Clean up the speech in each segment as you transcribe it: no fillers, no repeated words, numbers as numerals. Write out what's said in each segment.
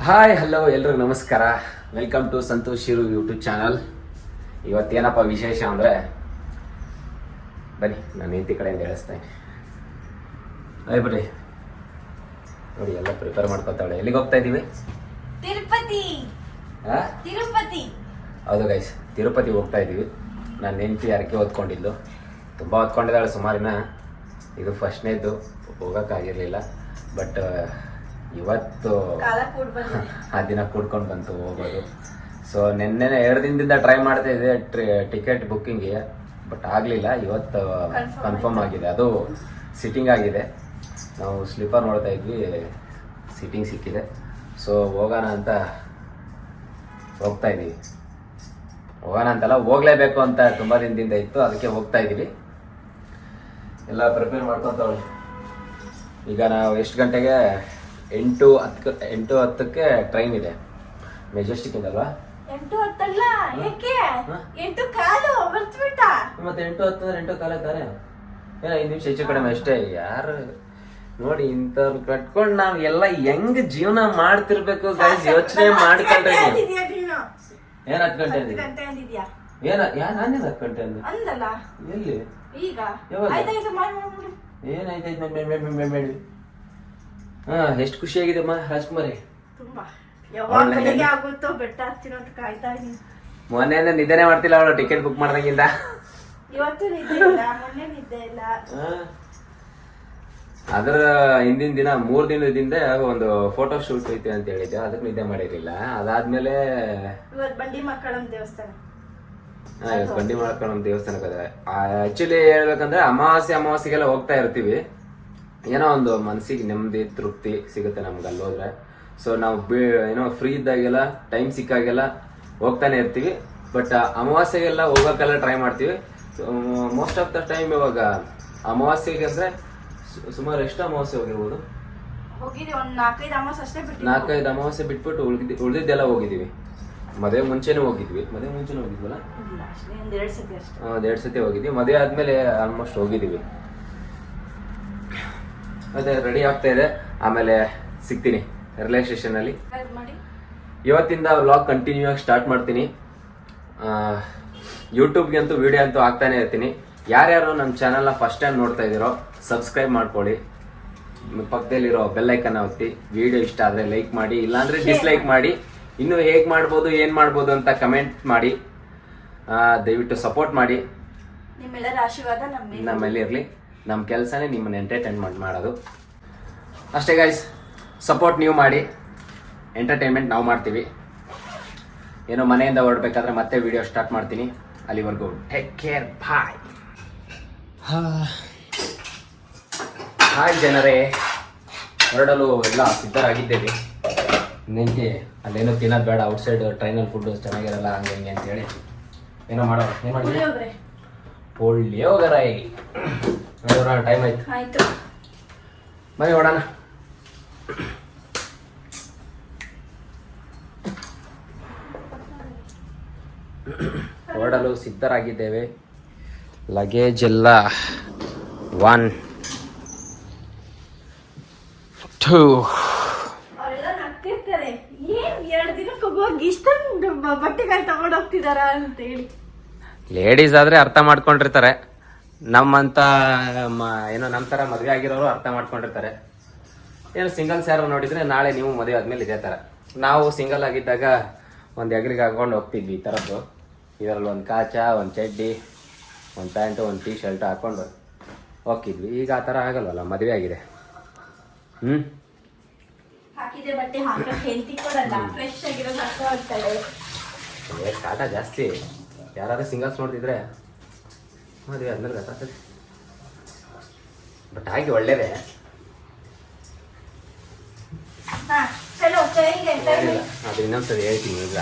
Hi hello ಎಲ್ರಿಗೂ ನಮಸ್ಕಾರ. Welcome to Santosh Shiru YouTube channel. ಇವತ್ತೇನಪ್ಪ ವಿಶೇಷ ಅಂದರೆ ಬನ್ನಿ ನಾನು ಹೆಂಡತಿ ಕಡೆಯಿಂದ ಹೇಳಿಸ್ತೇನೆ. ಬನ್ನಿ ನೋಡಿ ಎಲ್ಲ ಪ್ರಿಪೇರ್ ಮಾಡ್ಕೊತಾಳೆ. ಎಲ್ಲಿಗೆ ಹೋಗ್ತಾ ಇದ್ದೀವಿ? ತಿರುಪತಿ. ಹೌದು ಗೈಸ್, ತಿರುಪತಿ ಹೋಗ್ತಾ ಇದ್ದೀವಿ. ನಾನು ಹೆಂಡತಿ ಯಾರಕ್ಕೆ ಓದ್ಕೊಂಡಿದ್ದು, ತುಂಬ ಓದ್ಕೊಂಡಿದ್ದಾಳೆ ಸುಮಾರಿನ. ಇದು ಫಸ್ಟ್ನೇದು, ಹೋಗೋಕ್ಕಾಗಿರಲಿಲ್ಲ. ಬಟ್ ಇವತ್ತು ಆ ದಿನ ಕೂಡ್ಕೊಂಡು ಬಂತು ಹೋಗೋದು. ಸೊ ನಿನ್ನೆ 2 ದಿನದಿಂದ ಟ್ರೈ ಮಾಡ್ತಾ ಇದೆ ಟಿಕೆಟ್ ಬುಕ್ಕಿಂಗ್ಗೆ, ಬಟ್ ಆಗಲಿಲ್ಲ. ಇವತ್ತು ಕನ್ಫರ್ಮ್ ಆಗಿದೆ, ಅದು ಸಿಟ್ಟಿಂಗ್ ಆಗಿದೆ. ನಾವು ಸ್ಲೀಪರ್ ನೋಡ್ತಾ ಇದ್ವಿ, ಸಿಟ್ಟಿಂಗ್ ಸಿಕ್ಕಿದೆ. ಸೊ ಹೋಗೋಣ ಅಂತ ಹೋಗ್ತಾ ಇದ್ದೀವಿ. ಹೋಗೋಣ ಅಂತಲ್ಲ, ಹೋಗಲೇಬೇಕು ಅಂತ ತುಂಬ ದಿನದಿಂದ ಇತ್ತು, ಅದಕ್ಕೆ ಹೋಗ್ತಾ ಇದ್ದೀವಿ. ಎಲ್ಲ ಪ್ರಿಪೇರ್ ಮಾಡ್ಕೊತಾವಳಿ. ಈಗ ನಾವು ಎಷ್ಟು ಗಂಟೆಗೆ 8:10ಕ್ಕೆ ಟ್ರೈನ್ ಇದೆ, ಮೆಜೆಸ್ಟಿಕ್ ಇಂದಲ್ವಾ? 8:10 ಯಾಕೆ 8:15 ಬರ್ತ್ಬಿಟ್ಟ. ಮತ್ತೆ 8:10 ಅಂದ್ರೆ 8:15 ತಾನೆ. 5 ನಿಮಿಷ ಹೆಚ್ಚು ಕಡಿಮೆ ಅಷ್ಟೇ. ಯಾರು ನೋಡಿ ಇಂಥವ್ರು ಕಟ್ಕೊಂಡು ನಾವ್ ಎಲ್ಲ ಹೆಂಗ್ ಜೀವನ ಮಾಡ್ತಿರ್ಬೇಕು ಗೈಸ್, ಯೋಚನೆ ಮಾಡ್ಕೊಂಡ್ರೆ. ಏನ್ 10 ಗಂಟೆ ಅಂದಿದ್ಯಾ? ನಾನೇನ್ 10 ಗಂಟೆ ಅಂದಲ್ಲ. ಎಲ್ಲಿ? ಈಗ ಏನಾಯ್ತಾಯ್ತು? ಎಷ್ಟು ಖುಷಿಯಾಗಿದೆ ಅಮ್ಮ ರಾಜ್ಕುಮಾರಿ. ಮೊನ್ನೆ ನಿದ್ದೆನೆ ಮಾಡ್ತಿಲ್ಲ ಅವಳು, ಟಿಕೆಟ್ ಬುಕ್ ಮಾಡ್ದಂಗಿಂದ. ಅದ್ರ ಹಿಂದಿನ ದಿನ 3 ದಿನದಿಂದ ಒಂದು ಫೋಟೋ ಶೂಟ್ ಐತೆ ಅಂತ ಹೇಳಿದ್ದೆ, ಅದಕ್ಕೆ ನಿದ್ದೆ ಮಾಡಿರ್ಲಿಲ್ಲ. ಅದಾದ್ಮೇಲೆ ಬಂಡಿ ಮಕ್ಕಳಮ್ಮ ದೇವಸ್ಥಾನಕ್ಕೆ ಹೋದೆ. ಆಕ್ಚುಲಿ ಹೇಳ್ಬೇಕಂದ್ರೆ ಅಮಾವಾಸ್ಯೆಗೆಲ್ಲ ಹೋಗ್ತಾ ಇರ್ತೀವಿ. ಏನೋ ಒಂದು ಮನಸ್ಸಿಗೆ ನೆಮ್ಮದಿ ತೃಪ್ತಿ ಸಿಗುತ್ತೆ ನಮ್ಗೆ ಅಲ್ಲಿ ಹೋದ್ರೆ. ಸೊ ನಾವು ಏನೋ ಫ್ರೀ ಇದ್ದಾಗೆಲ್ಲ, ಟೈಮ್ ಸಿಕ್ಕಾಗೆಲ್ಲ ಹೋಗ್ತಾನೆ ಇರ್ತೀವಿ. ಬಟ್ ಅಮಾವಾಸ್ಯೆಗೆಲ್ಲ ಹೋಗೋಕ್ಕೆಲ್ಲ ಟ್ರೈ ಮಾಡ್ತೀವಿ. ಮೋಸ್ಟ್ ಆಫ್ ದ ಟೈಮ್ ಇವಾಗ ಅಮಾವಾಸ್ಯೆಗೆ ಅಂದ್ರೆ ಸುಮಾರು ಎಷ್ಟು ಅಮಾವಾಸ್ಯೆ ಹೋಗಿರ್ಬೋದು? 4-5 ಅಮಾವಾಸ್ಯೆ ಬಿಟ್ಬಿಟ್ಟು ಉಳಿದಿದ್ದೆಲ್ಲ ಹೋಗಿದ್ದೀವಿ. ಮದುವೆ ಮುಂಚೆನೂ ಹೋಗಿದ್ವಲ್ಲ, 2 ಸತಿ ಹೋಗಿದ್ವಿ. ಮದುವೆ ಆದ್ಮೇಲೆ ಆಲ್ಮೋಸ್ಟ್ ಹೋಗಿದ್ದೀವಿ. ಮತ್ತೆ ರೆಡಿ ಆಗ್ತಾ ಇದೆ, ಆಮೇಲೆ ಸಿಗ್ತೀನಿ ರೈಲ್ವೆ ಸ್ಟೇಷನ್ ಅಲ್ಲಿ. ಇವತ್ತಿಂದ ವ್ಲಾಗ್ ಕಂಟಿನ್ಯೂ ಆಗಿ ಸ್ಟಾರ್ಟ್ ಮಾಡ್ತೀನಿ. ಯೂಟ್ಯೂಬ್ಗೆ ಅಂತೂ ವಿಡಿಯೋ ಅಂತೂ ಹಾಕ್ತಾನೆ ಇರ್ತೀನಿ. ಯಾರ್ಯಾರು ನಮ್ಮ ಚಾನಲ್ನ ಫಸ್ಟ್ ಟೈಮ್ ನೋಡ್ತಾ ಇದ್ದೀರೋ ಸಬ್ಸ್ಕ್ರೈಬ್ ಮಾಡ್ಕೊಳ್ಳಿ, ಪಕ್ಕದಲ್ಲಿರೋ ಬೆಲ್ ಐಕನ್ ಒತ್ತಿ. ವಿಡಿಯೋ ಇಷ್ಟ ಆದರೆ ಲೈಕ್ ಮಾಡಿ, ಇಲ್ಲಾಂದ್ರೆ ಡಿಸ್ಲೈಕ್ ಮಾಡಿ. ಇನ್ನು ಹೇಗೆ ಮಾಡ್ಬೋದು, ಏನು ಮಾಡ್ಬೋದು ಅಂತ ಕಮೆಂಟ್ ಮಾಡಿ. ದಯವಿಟ್ಟು ಸಪೋರ್ಟ್ ಮಾಡಿ. ನಿಮ್ಮೆಲ್ಲರ ಆಶೀರ್ವಾದ ನಮ್ಮಲ್ಲಿ ಇರಲಿ. ನಮ್ಮ ಕೆಲಸನೇ ನಿಮ್ಮನ್ನು ಎಂಟರ್ಟೈನ್ಮೆಂಟ್ ಮಾಡೋದು ಅಷ್ಟೇ ಗೈಸ್. ಸಪೋರ್ಟ್ ನೀವು ಮಾಡಿ, ಎಂಟರ್ಟೈನ್ಮೆಂಟ್ ನಾವು ಮಾಡ್ತೀವಿ. ಏನೋ ಮನೆಯಿಂದ ಹೊರಡ್ಬೇಕಾದ್ರೆ ಮತ್ತೆ ವಿಡಿಯೋ ಸ್ಟಾರ್ಟ್ ಮಾಡ್ತೀನಿ. ಅಲ್ಲಿವರೆಗೂ ಟೇಕ್ ಕೇರ್, ಬಾಯ್. ಹಾಯ್ ಜನರೇ, ಹೊರಡಲು ಎಲ್ಲ ಸಿದ್ಧರಾಗಿದ್ದೇವೆ. ನಿಮಗೆ ಅಲ್ಲೇನೋ ತಿನ್ನೋದು ಬೇಡ, ಔಟ್ಸೈಡ್ ಟ್ರೈನಲ್ಲಿ ಫುಡ್ ಚೆನ್ನಾಗಿರಲ್ಲ ಹಂಗೆ ಹಿಂಗೆ ಅಂತೇಳಿ ಏನೋ ಮಾಡೋಣ. ಏನು ಮಾಡಿ ಪುಳಿಯೋಗರೆ ಟೈಮ್ ಆಯ್ತು, ಬನ್ನಿ ಹೊಡೋಣ. ಹೊರಡಲು ಸಿದ್ಧರಾಗಿದ್ದೇವೆ. ಲಗೇಜ್ ಎಲ್ಲ 1, 2. ಬಟ್ಟೆಗಳು ತಗೊಂಡು ಹೋಗ್ತಿದಾರ ಅಂತ ಹೇಳಿ ಲೇಡೀಸ್ ಆದ್ರೆ ಅರ್ಥ ಮಾಡ್ಕೊಂಡಿರ್ತಾರೆ. ನಮ್ಮಂತ ಏನೋ ನಮ್ಮ ತರ ಮದುವೆ ಆಗಿರೋರು ಅರ್ಥ ಮಾಡ್ಕೊಂಡಿರ್ತಾರೆ. ಏನು ಸಿಂಗಲ್ಸ್ ಯಾರು ನೋಡಿದ್ರೆ ನಾಳೆ ನೀವು ಮದುವೆ ಆದ್ಮೇಲೆ ಇದೇ ತರ. ನಾವು ಸಿಂಗಲ್ ಆಗಿದ್ದಾಗ ಒಂದು ಎಗ್ರಿಗೆ ಹಾಕೊಂಡು ಹೋಗ್ತಿದ್ವಿ ಈ ಥರದ್ದು. ಇದರಲ್ಲಿ ಒಂದು ಕಾಚ, ಒಂದು ಚಡ್ಡಿ, ಒಂದು ಪ್ಯಾಂಟು, ಒಂದು ಟೀ ಶರ್ಟ್ ಹಾಕೊಂಡು ಹೋಗ್ತಿದ್ವಿ. ಈಗ ಆ ಥರ ಆಗಲ್ವಲ್ಲ, ಮದುವೆ ಆಗಿದೆ. ಕಾಟ ಜಾಸ್ತಿ. ಯಾರಾದ್ರೂ ಸಿಂಗಲ್ಸ್ ನೋಡ್ತಿದ್ರೆ ಮದುವೆ ಆದ್ಮೇಲೆ ಗೊತ್ತಾಗ್ತದೆ. ಬಟ್ ಹಾಗೆ ಒಳ್ಳೇದೇ. ಅದು ಇನ್ನೊಂದ್ಸರಿ ಹೇಳ್ತೀನಿ. ಈಗ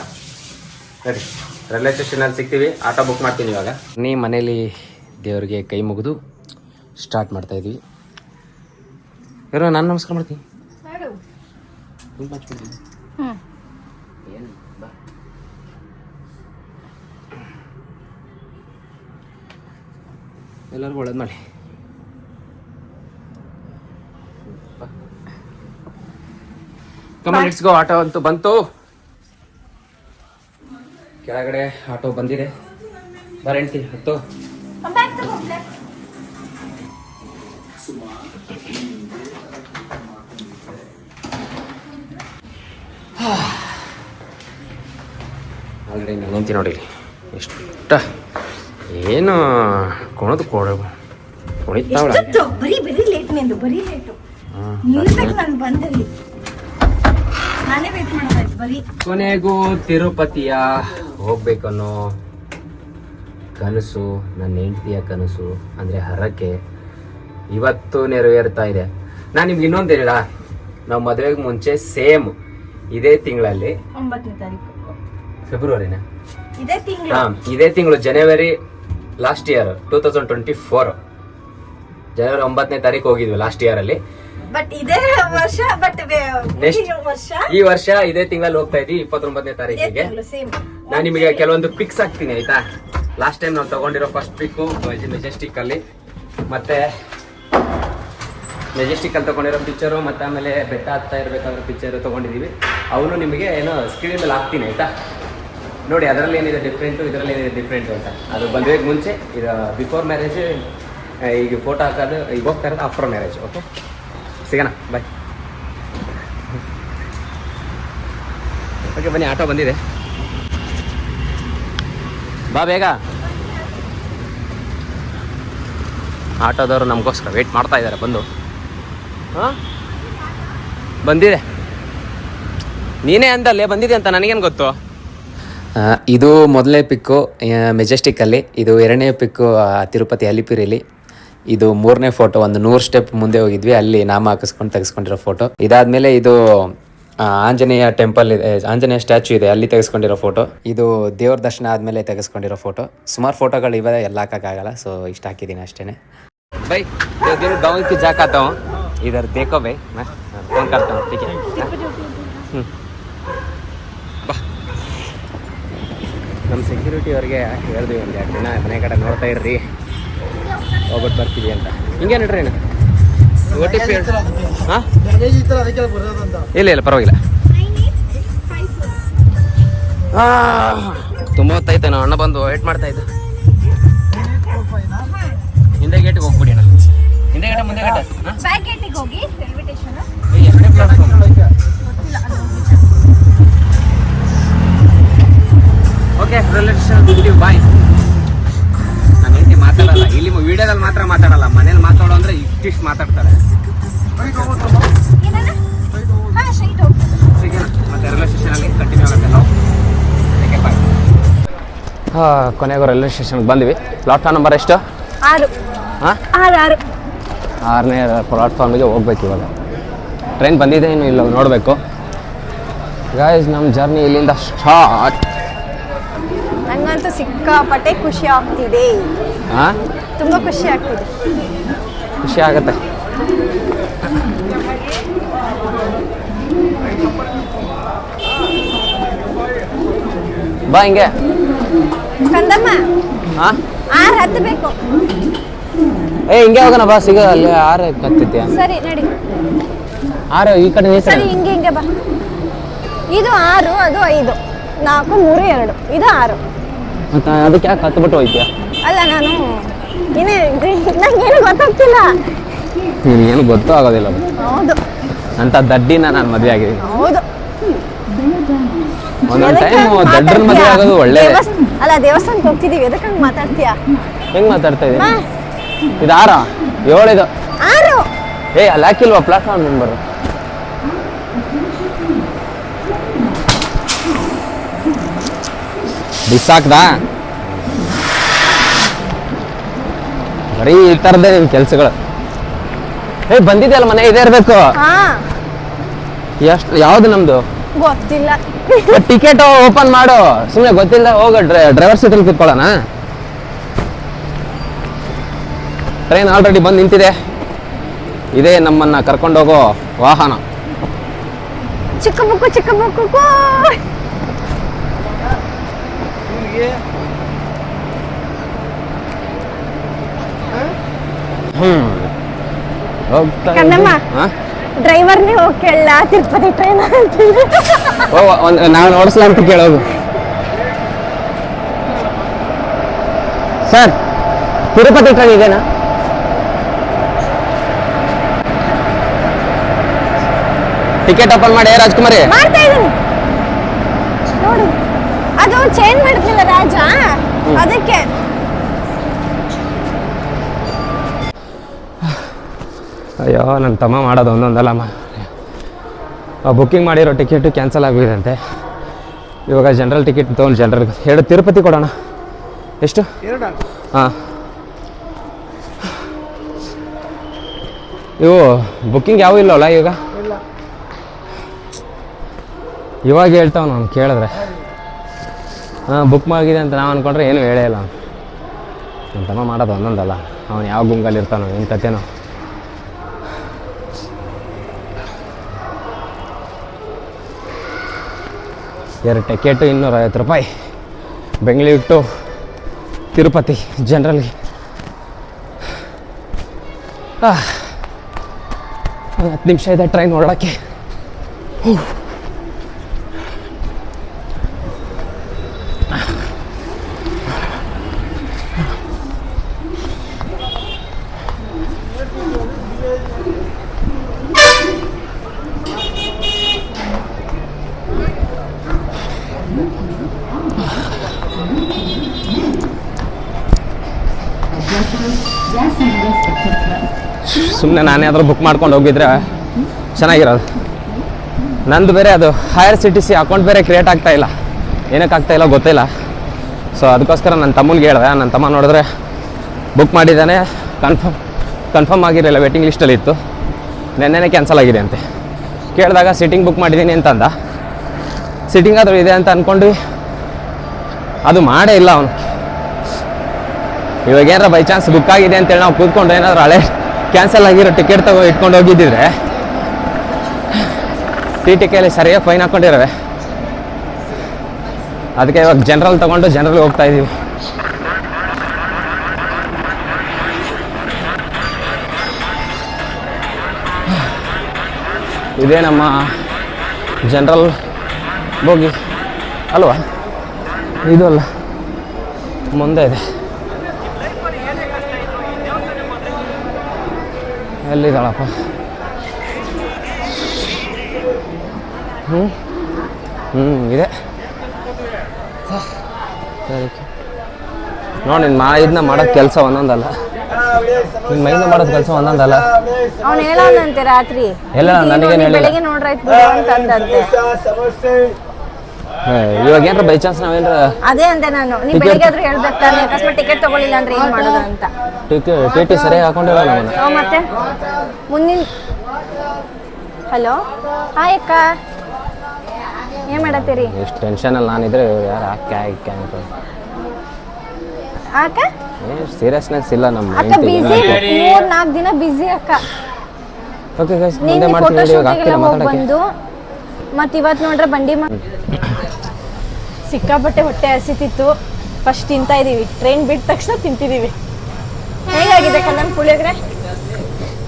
ಸರಿ, ರೈಲ್ವೆ ಸ್ಟೇಷನಲ್ಲಿ ಸಿಗ್ತೀವಿ. ಆಟೋ ಬುಕ್ ಮಾಡ್ತೀನಿ ಇವಾಗ. ಮನೇಲಿ ದೇವರಿಗೆ ಕೈ ಮುಗಿದು ಸ್ಟಾರ್ಟ್ ಮಾಡ್ತಾ ಇದೀವಿ. ಯಾರೋ ನಾನು ನಮಸ್ಕಾರ ಮಾಡ್ತೀನಿ. ಎಲ್ಲರಿಗೂ ಒಳ್ಳೇದು ಮಾಡಿ. Come on let's go. ಆಟೋ ಅಂತೂ ಬಂತು, ಕೆಳಗಡೆ ಆಟೋ ಬಂದಿದೆ. ಬರೆಂಟಿ ಹತ್ತು. ಆಲ್ರೆಡಿ ನಿಂತಿ ನೋಡಿ ಎಷ್ಟ ಏನು ಕುಣಿತಾವಳ. ಬರೀ ಲೇಟ್ ನಿಂದು, ಬರೀ ಲೇಟು. ನಿಲ್ಬೇಕು ನಾನು ಬಂದಲ್ಲಿ, ನಾನೇ ವೇಟ್ ಮಾಡೋದಾಯ್ತು ಬರೀ. ಕೊನೆಗೂ ತಿರುಪತಿಯ ಹೋಗ್ಬೇಕನ್ನೋ ಕನಸು, ನನ್ನ ಹೆಂಡತಿಯ ಕನಸು ಅಂದರೆ ಹರಕೆ ಇವತ್ತು ನೆರವೇರ್ತಾ ಇದೆ. ನಾನು ನಿಮ್ಗೆ ಇನ್ನೊಂದು ಹೇಳ, ನಾವು ಮದುವೆಗೆ ಮುಂಚೆ ಸೇಮ್ ಇದೇ ತಿಂಗಳಲ್ಲಿ 9ನೇ ತಾರೀಕು ಫೆಬ್ರವರಿನ ಇದೇ ತಿಂಗಳು ಜನವರಿ ಲಾಸ್ಟ್ ಇಯರ್ 2024 ಜನವರಿ 9ನೇ ತಾರೀಕು ಹೋಗಿದ್ವಿ ಲಾಸ್ಟ್ ಇಯರ್ ಅಲ್ಲಿ. ಬಟ್ ಇದೇ ವರ್ಷ, ಈ ವರ್ಷ ಇದೇ ತಿಂಗಳಲ್ಲಿ ಹೋಗ್ತಾ ಇದ್ವಿ 29ನೇ ತಾರೀಕಿಗೆ. ನಾನು ನಿಮಗೆ ಕೆಲವೊಂದು ಪಿಕ್ಸ್ ಹಾಕ್ತೀನಿ ಆಯ್ತಾ. ಲಾಸ್ಟ್ ಟೈಮ್ ನಾವು ತಗೊಂಡಿರೋ ಫಸ್ಟ್ ಪಿಕ್ಕು ಮೆಜೆಸ್ಟಿಕ್ ಅಲ್ಲಿ, ಮತ್ತೆ ಮೆಜೆಸ್ಟಿಕ್ ಅಲ್ಲಿ ತಗೊಂಡಿರೋ ಪಿಕ್ಚರು, ಮತ್ತೆ ಆಮೇಲೆ ಬೆಟ್ಟ ಹತ್ತಾ ಇರ್ಬೇಕಾದ್ರೆ ಪಿಕ್ಚರ್ ತಗೊಂಡಿದೀವಿ. ಅವನು ನಿಮಗೆ ಏನೋ ಸ್ಕ್ರೀನ್ ಮೇಲೆ ಹಾಕ್ತೀನಿ ಆಯ್ತಾ. ನೋಡಿ ಅದರಲ್ಲಿ ಏನಿದೆ ಡಿಫ್ರೆಂಟು, ಇದರಲ್ಲಿ ಏನಿದೆ ಡಿಫ್ರೆಂಟು ಅಂತ. ಅದು ಮದುವೆಗೆ ಮುಂಚೆ, ಇದು ಬಿಫೋರ್ ಮ್ಯಾರೇಜ್, ಈಗ ಫೋಟೋ ಹಾಕೋದು, ಈಗ ಹೋಗ್ತಾ ಇರೋದು ಆಫ್ಟರ್ ಮ್ಯಾರೇಜ್. ಓಕೆ, ಸಿಗೋಣ, ಬಾಯ್. ಓಕೆ ಬನ್ನಿ, ಆಟೋ ಬಂದಿದೆ, ಬಾ ಬೇಗ. ಆಟೋದವರು ನಮಗೋಸ್ಕರ ವೆಯ್ಟ್ ಮಾಡ್ತಾ ಇದ್ದಾರೆ. ಬಂದಿದೆ, ನೀನೇ ಅಂತಲ್ಲೇ ಬಂದಿದೆ ಅಂತ ನನಗೇನು ಗೊತ್ತು. ಇದು ಮೊದಲನೇ ಪಿಕ್ಕು ಮೆಜೆಸ್ಟಿಕ್ಕಲ್ಲಿ, ಇದು ಎರಡನೇ ಪಿಕ್ಕು ತಿರುಪತಿ ಅಲಿಪಿರಿಲಿ, ಇದು 3ನೇ ಫೋಟೋ. ಒಂದು 100 ಸ್ಟೆಪ್ ಮುಂದೆ ಹೋಗಿದ್ವಿ, ಅಲ್ಲಿ ನಾಮ ಹಾಕಿಸ್ಕೊಂಡು ತೆಗೆಸ್ಕೊಂಡಿರೋ ಫೋಟೋ. ಇದಾದ್ಮೇಲೆ ಇದು ಆಂಜನೇಯ ಟೆಂಪಲ್ ಇದೆ, ಆಂಜನೇಯ ಸ್ಟ್ಯಾಚು ಇದೆ, ಅಲ್ಲಿ ತೆಗೆಸ್ಕೊಂಡಿರೋ ಫೋಟೋ. ಇದು ದೇವ್ರ ದರ್ಶನ ಆದಮೇಲೆ ತೆಗೆಸ್ಕೊಂಡಿರೋ ಫೋಟೋ. ಸುಮಾರು ಫೋಟೋಗಳು ಇವೆ, ಎಲ್ಲ ಹಾಕೋಕ್ಕಾಗಲ್ಲ, ಸೊ ಇಷ್ಟ ಹಾಕಿದ್ದೀನಿ ಅಷ್ಟೇ. ಬೈ गाँव की जा आता हूँ, इधर देखो भाई, मैं फोन करता हूँ, ठीक है. ಬಾ, ನಮ್ಮ ಸೆಕ್ಯೂರಿಟಿ ಅವ್ರಿಗೆ ಹೇಳಿದ್ವಿ ಒಂದು 2 ದಿನ ಮನೆ ಕಡೆ ನೋಡ್ತಾ ಇರ್ರಿ, ಹೋಗ್ಬಿಟ್ಟು ಬರ್ತೀವಿ ಅಂತ. ಹಿಂಗೆ ನೋಡ್ರಿ OTP ಹಾಂ, ಇಲ್ಲ ಪರವಾಗಿಲ್ಲ. ತುಂಬ ಹೊತ್ತಾಯ್ತು, ನಾವು ಅಣ್ಣ ಬಂದು ವೇಟ್ ಮಾಡ್ತಾ ಇದ್ದ. ಹಿಂದೆ ಗೇಟಿಗೆ ಹೋಗ್ಬಿಡಿ ಅಣ್ಣ, ಹಿಂದೆ ಗೇಟ ಮುಂದೆ ಗೇಟ ಎರಡನೇ ಪ್ಲಾಟ್ಫಾರ್ಮ್. ಓಕೆ ರಿಲೇಷನ್ ಬಾಯ್. ನಾನು ಹೆಂಡತಿ ಮಾತಾಡಲ್ಲ, ಇಲ್ಲಿ ವಿಡಿಯೋದಲ್ಲಿ ಮಾತ್ರ ಮಾತಾಡಲ್ಲ, ಮನೇಲಿ ಮಾತಾಡೋ ಅಂದರೆ ಇಷ್ಟಿಷ್ಟು ಮಾತಾಡ್ತಾರೆ. ಮತ್ತೆ ರೈಲ್ವೆ ಸ್ಟೇಷನಲ್ಲಿ ಕಂಟಿನ್ಯೂ ಆಗುತ್ತೆ ನಾವು. ಬಾಯ್. ಕೊನೆಗೂ ರೈಲ್ವೆ ಸ್ಟೇಷನ್ಗೆ ಬಂದ್ವಿ. ಪ್ಲಾಟ್ಫಾರ್ಮ್ ನಂಬರ್ ಎಷ್ಟು? 6. ಹಾಂ, 6ನೇ ಪ್ಲಾಟ್ಫಾರ್ಮಿಗೆ ಹೋಗ್ಬೇಕು. ಇವಾಗ ಟ್ರೈನ್ ಬಂದಿದೆ, ಇನ್ನು ಇಲ್ಲ ನೋಡಬೇಕು. ಗಾಯ್ಸ್, ನಮ್ಮ ಜರ್ನಿ ಇಲ್ಲಿಂದ ಸ್ಟಾರ್ಟ್. ನಂಗಂತೂ ಸಿಕ್ಕಾಪಟ್ಟೆ ಖುಷಿ ಆಗ್ತಿದೆ. ಹಾಂ, ತುಂಬ ಖುಷಿ ಆಗ್ತಿದೆ. ಖುಷಿ ಆಗುತ್ತೆ. ಬಾ ಹಿಂಗೆ. ಕಂದಮ್ಮ, ಹಾಂ, 6 ಹತ್ತಬೇಕು. ಹಿಂಗೆ ಹೋಗೋಣ ಬಾ, ಸಿಗ ಅಲ್ಲಿ 6 ಕತ್ತಿದ್ಯಾ? ಸರಿ ನಡಿ. 6 ಈ ಕಡೆ ಸರಿ, ಹಿಂಗೆ ಬಾ. ಇದು 6, ಅದು 5, 4, 3, 2, ಇದು 6. ಮತ್ತೆ ಅದಕ್ಕೆ ಯಾಕೆ ಹತ್ಬಿಟ್ಟು ಹೋಯ್ತೀಯ? ಅಲ್ಲ, ನಾನು ನಂಗೇನು ಗೊತ್ತಾಗ್ತಿಲ್ಲ. ಏನು ಗೊತ್ತೂ ಆಗೋದಿಲ್ಲ. ಹೌದು, ಅಂತ ದಡ್ಡಿನ ನಾನು ಮದುವೆ ಆಗಿದ್ದೀನಿ. ಹೌದು. ಒಂದೊಂದು ಟೈಮ್ ದಡ್ಡರ ಮದುವೆ ಆಗೋದು ಒಳ್ಳೆ. ಅಲ್ಲ, ದೇವಸ್ಥಾನಕ್ಕೆ ಹೋಗ್ತಿದೀವಿ, ಎದಕ್ಕೆ ಹಂಗೆ ಮಾತಾಡ್ತೀಯ? ಹೆಂಗ್ ಮಾತಾಡ್ತಾ ಇದ್ದೀನಿ? ಇದು 6, 7 ಇದು 6. ಅಲ್ಲಿ ಹಾಕಿಲ್ವಾ ಪ್ಲಾಟ್ಫಾರ್ಮ್ ನಂಬರ್? ಬಿಸಾಕ್ದಾ? ಬರೀ ಈ ಥರದ್ದೇ ನಿಮ್ಮ ಕೆಲಸಗಳು. ಬಂದಿದೆಯಲ್ಲ, ಮನೆ ಇದೇ ಇರಬೇಕು. ಎಷ್ಟು? ಯಾವ್ದು ನಮ್ದು ಗೊತ್ತಿಲ್ಲ. ಟಿಕೆಟ್ ಓಪನ್ ಮಾಡು, ಸುಮ್ಮನೆ ಗೊತ್ತಿಲ್ಲ. ಹೋಗ ಡ್ರೈವರ್ ಸೀಟಲ್ಲಿ ಕೂತ್ಕೊಳ್ಳೋಣ. ಟ್ರೈನ್ ಆಲ್ರೆಡಿ ಬಂದು ನಿಂತಿದೆ. ಇದೇ ನಮ್ಮನ್ನ ಕರ್ಕೊಂಡೋಗೋ ವಾಹನ. ಚಿಕ್ಕ ಬುಕ್ಕು ಡ್ರೈವರ್ನೇ ಹೋಗಿ ಕೇಳಲ್ಲ ತಿರುಪತಿ ಟ್ರೈನ್ ಅಂತಿದ್ರು. ನಾವು ಓಡಿಸ್ಲಾ ಅಂತ ಕೇಳೋದು. ಸರ್ ತಿರುಪತಿ ಟ್ರೈನ್ ಇದೆನಾ? ಟಿಕೆಟ್ ಓಪನ್ ಮಾಡಿ ರಾಜ್ಕುಮಾರಿ. ಮಾಡ್ತಾ ಇದ್ದೀನಿ ನೋಡು, ಅದು ಚೇಂಜ್ ಮಾಡ್ತಿಲ್ಲ ರಾಜ, ಅದಕ್ಕೆ. ಅಯ್ಯೋ ನನ್ನ ತಮ್ಮ ಮಾಡೋದು ಒಂದೊಂದಲ್ಲಮ್ಮ. ಬುಕ್ಕಿಂಗ್ ಮಾಡಿರೋ ಟಿಕೆಟು ಕ್ಯಾನ್ಸಲ್ ಆಗೋದಂತೆ. ಇವಾಗ ಜನರಲ್ ಟಿಕೆಟ್ ತೊಗೊಂಡು ಜನರಲ್ 2 ತಿರುಪತಿ ಕೊಡೋಣ. ಎಷ್ಟು? 2. ಹಾಂ, ಇವು ಬುಕ್ಕಿಂಗ್ ಯಾವ ಇಲ್ಲವಲ್ಲ ಈಗ? ಇಲ್ಲ. ಇವಾಗ ಹೇಳ್ತಾವ ನಾನು ಕೇಳಿದ್ರೆ. ಹಾಂ, ಬುಕ್ ಆಗಿದೆ ಅಂತ ನಾವು ಅಂದ್ಕೊಂಡ್ರೆ ಏನೂ ಹೇಳೇ ಇಲ್ಲ. ನನ್ನ ತಮ್ಮ ಮಾಡೋದು ಒಂದೊಂದಲ್ಲ. ಅವನು ಯಾವ ಗುಂಗಲ್ಲಿ ಇರ್ತಾನೋ ಏನು ಕತೆನೋ. ಎರಡು ಟಿಕೆಟು 250 ರೂಪಾಯಿ. ಬೆಂಗಳೂರು ಟು ತಿರುಪತಿ ಜನರಲ್ಗೆ. 10 ನಿಮಿಷ ಇದೆ ಟ್ರೈನ್ ಹೊರಡೋಕ್ಕೆ. ಸುಮ್ಮನೆ ನಾನೇ ಆದರೂ ಬುಕ್ ಮಾಡ್ಕೊಂಡು ಹೋಗಿದ್ರೆ ಚೆನ್ನಾಗಿರೋದು. ನಂದು ಬೇರೆ ಅದು IRCTC ಅಕೌಂಟ್ ಬೇರೆ ಕ್ರಿಯೇಟ್ ಆಗ್ತಾಯಿಲ್ಲ. ಏನಕ್ಕೆ ಆಗ್ತಾಯಿಲ್ಲ ಗೊತ್ತಿಲ್ಲ. ಸೊ ಅದಕ್ಕೋಸ್ಕರ ನನ್ನ ತಮ್ಮನಿಗೆ ಹೇಳಿದೆ. ನನ್ನ ತಮ್ಮ ನೋಡಿದ್ರೆ ಬುಕ್ ಮಾಡಿದ್ದಾನೆ, ಕನ್ಫರ್ಮ್ ಆಗಿರಲಿಲ್ಲ, ವೇಟಿಂಗ್ ಲಿಸ್ಟಲ್ಲಿ ಇತ್ತು. ನೆನ್ನೆನೇ ಕ್ಯಾನ್ಸಲ್ ಆಗಿದೆ ಅಂತೆ. ಕೇಳಿದಾಗ ಸಿಟ್ಟಿಂಗ್ ಬುಕ್ ಮಾಡಿದ್ದೀನಿ ಅಂತಂದ. ಸಿಟ್ಟಿಂಗ್ ಆದರೂ ಇದೆ ಅಂತ ಅಂದ್ಕೊಂಡ್ವಿ, ಅದು ಮಾಡೇ ಇಲ್ಲ ಅವನು. ಇವಾಗ ಏನಾರ ಬೈ ಚಾನ್ಸ್ ಬುಕ್ ಆಗಿದೆ ಅಂತೇಳಿ ನಾವು ಕೂತ್ಕೊಂಡು ಏನಾದರೂ ಹಳೆ ಕ್ಯಾನ್ಸಲ್ ಆಗಿರೋ ಟಿಕೆಟ್ ಇಟ್ಕೊಂಡು ಹೋಗಿದ್ದಿದ್ರೆ TTKಯಲ್ಲಿ ಸರಿಯಾಗಿ ಫೈನ್ ಹಾಕ್ಕೊಂಡಿರವೆ. ಅದಕ್ಕೆ ಇವಾಗ ಜನರಲ್ ತೊಗೊಂಡು ಜನರಲ್ಗೆ ಹೋಗ್ತಾ ಇದ್ದೀವಿ. ಇದೇ ನಮ್ಮ ಜನರಲ್ ಬೋಗಿ ಅಲ್ವಾ? ಇದು ಅಲ್ಲ, ಮುಂದೆ ಇದೆ. ಎಲ್ಲಿದ್ದಾಳಪ್ಪ? ಇದೆ. ನೋಡಿ, ನಿನ್ನ ಇದನ್ನ ಮಾಡೋದು ಕೆಲಸ ಒಂದೊಂದಲ್ಲ. ನಿನ್ನ ಮೈಯಿಂದ ಮಾಡೋದು ಕೆಲಸ ಒಂದೊಂದಲ್ಲ. ಅವ್ನು ಹೇಳೋನಂತೆ ರಾತ್ರಿ ಎಲ್ಲ ನನಗೇನು ಹೇಳಿಲ್ಲ. ಬೆಳಗ್ಗೆ ನೋಡ್ರಾಯ್ತು ಬಿಡು ಅಂತಂದಂತೆ. ಇವಾಗ ಏನಾರ ಬೈ ಚಾನ್ಸ್ ನಾವೇನಾರ ಅದೇ ಅಂದೆ ನಾನು, ನೀ ಬೆಳಿಗ್ಗೆ ಆದ್ರೂ ಹೇಳ್ಬೇಕು ತಾನೆ, ಅಕಸ್ಮಾತ್ ಟಿಕೆಟ್ ತಗೊಳ್ಳಿಲ್ಲ ಅಂದ್ರೆ ಏನ್ ಮಾಡೋದು ಅಂತ. TT ಸರಿಯಾಗಿ ಹಾಕೊಂಡಿಲ್ಲ ನಮ್ಮನ್ನ. ಮತ್ತೆ ಮುಂದಿನ ಹಲೋ, ಹಾಯ್ ಅಕ್ಕ, ಏನ್ ಮಾಡತ್ತೀರಿ? ಎಷ್ಟು ಟೆನ್ಷನಲ್ಲಿ ನಾನಿದ್ರೆ ಯಾರು ಹಾಕಿ ಅಂತ ಅಕ್ಕ. ಏನು ಸೀರಿಯಸ್ನೆಸ್ ಇಲ್ಲ ನಮ್ಮ ಅಕ್ಕ ಬಿಸಿ, 3-4 ದಿನ ಬಿಸಿ ಅಕ್ಕ. ಓಕೆ ಗೈಸ್, ಮುಂದೆ ನೀನು ಮಾಡ್ತೀನಿ. ಫೋಟೋ ಇವಾಗ ಆಗ್ತಿಲ್ಲ ಶೂಟಿಗೆಲ್ಲ ಹೋಗಿ ಮಾತಾಡೋಕ್ಕೆ. ಬಂದು ಮತ್ತೆ ಇವತ್ತು ನೋಡ್ರೆ ಬಂಡಿ ಸಿಕ್ಕಾಪಟ್ಟೆ ಹೊಟ್ಟೆ ಹಸಿತಿತ್ತು. ಫಸ್ಟ್ ತಿಂತಾ ಇದೀವಿ, ಟ್ರೈನ್ ಬಿಟ್ಟ ತಕ್ಷಣ ತಿಂತಿದೀವಿ. ಹೇಗಾಗಿದೆ ಕಣ್ಣನ್ ಪುಳಿಯೋಗರೆ?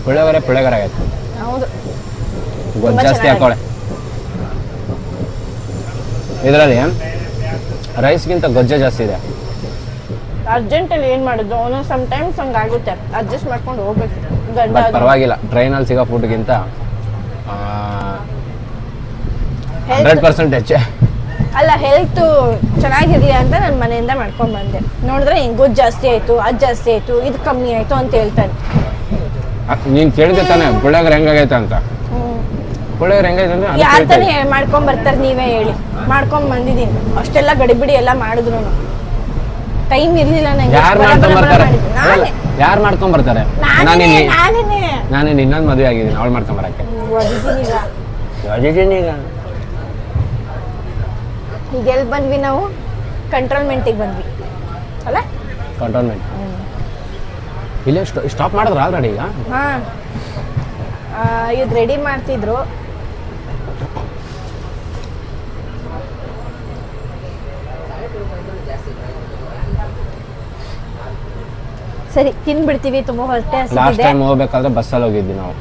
ಪುಳಿಯೋಗರೆ ಆಗೈತೆ. ಹೌದು, ಗೊಜ್ಜು ಜಾಸ್ತಿ ಹಾಕೋಳೆ ಇದರಲ್ಲಿ. ರೈಸ್ಗಿಂತ ಗೊಜ್ಜೆ ಜಾಸ್ತಿ ಇದೆ. ಅರ್ಜೆಂಟಲ್ಲಿ ಏನು ಮಾಡೋದು, ಒಂದೊಂದು ಸಮ್ ಟೈಮ್ಸ್ ಹಂಗೆ ಆಗುತ್ತೆ, ಅಡ್ಜಸ್ಟ್ ಮಾಡ್ಕೊಂಡು ಹೋಗ್ಬೇಕು. ಬಟ್ ಪರವಾಗಿಲ್ಲ, ಟ್ರೈನಲ್ಲಿ ಸಿಗೋ ಫುಡ್ಗಿಂತ 100% ಹೆಚ್ಚೆ. ಅಲ್ಲ, ಹೆಲ್ತ್ ಚೆನ್ನಾಗಿರ್ಲಿ ಅಂತ ನಾನು ಮನೆಯಿಂದ ಮಾಡ್ಕೊಂಡು ಬಂದೆ. ನೋಡಿದ್ರೆ ಹಿಂಗೆ ಗೊಜ್ಜು ಜಾಸ್ತಿ ಆಯಿತು, ಅದು ಜಾಸ್ತಿ ಆಯಿತು, ಇದು ಕಮ್ಮಿ ಆಯಿತು ಅಂತ ಹೇಳ್ತಾನೆ. ನೀನು ಕೇಳಿದೆ ತಾನೆ ಪುಳಿಯೋಗರೆ ಹೆಂಗಾಗೈತೆ ಅಂತ. ಪುಳಿಯೋಗರೆ ಹೆಂಗೈತೆ ಅಂದ್ರೆ ಯಾರು ತಾನೇ ಮಾಡ್ಕೊಂಡ್ ಬರ್ತಾರೆ, ನೀವೇ ಹೇಳಿ. ಮಾಡ್ಕೊಂಡ್ ಬಂದಿದ್ದೀನಿ, ಅಷ್ಟೆಲ್ಲ ಗಡಿಬಿಡಿ ಎಲ್ಲ ಮಾಡಿದ್ರು ಟೈಮ್ ಇರ್ಲಿಲ್ಲ ನಂಗೆ. ಯಾರು ಮಾಡ್ಕೊಂಡ್ ಬರ್ತಾರೆ? ನಾನೇನು ಇನ್ನೊಂದು ಮದುವೆ ಆಗಿದ್ದೀನಿ, ಅವಳು ಮಾಡ್ಕೊಂಡ್ ಬರಕ್ಕೆ. ಈಗ ಎಲ್ಲಿ ಬಂದ್ವಿ ನಾವು? ಕಂಟ್ರೋಲ್ಮೆಂಟಿಗೆ ಬಂದ್ವಿ ಅಲ್ಲ? ಕಂಟ್ರೋಲ್ಮೆಂಟ್ ಇಲ್ಲೇ ಸ್ಟಾಪ್ ಮಾಡಿದ್ರು ಆಲ್ರೆಡಿ. ಈಗ ಹಾಂ, ಇದು ರೆಡಿ ಮಾಡ್ತಿದ್ರು. ಸರಿ, ತಿನ್ಬಿಡ್ತೀವಿ, ತುಂಬ ಹೊಟ್ಟೆ ಲಾಸ್ಟ್ ಹಸಿದಿದೆ. ಟೈಮ್ ಹೋಗ್ಬೇಕಾದ್ರೆ ಬಸ್ಸಲ್ಲಿ ಹೋಗಿದ್ವಿ ನಾವು.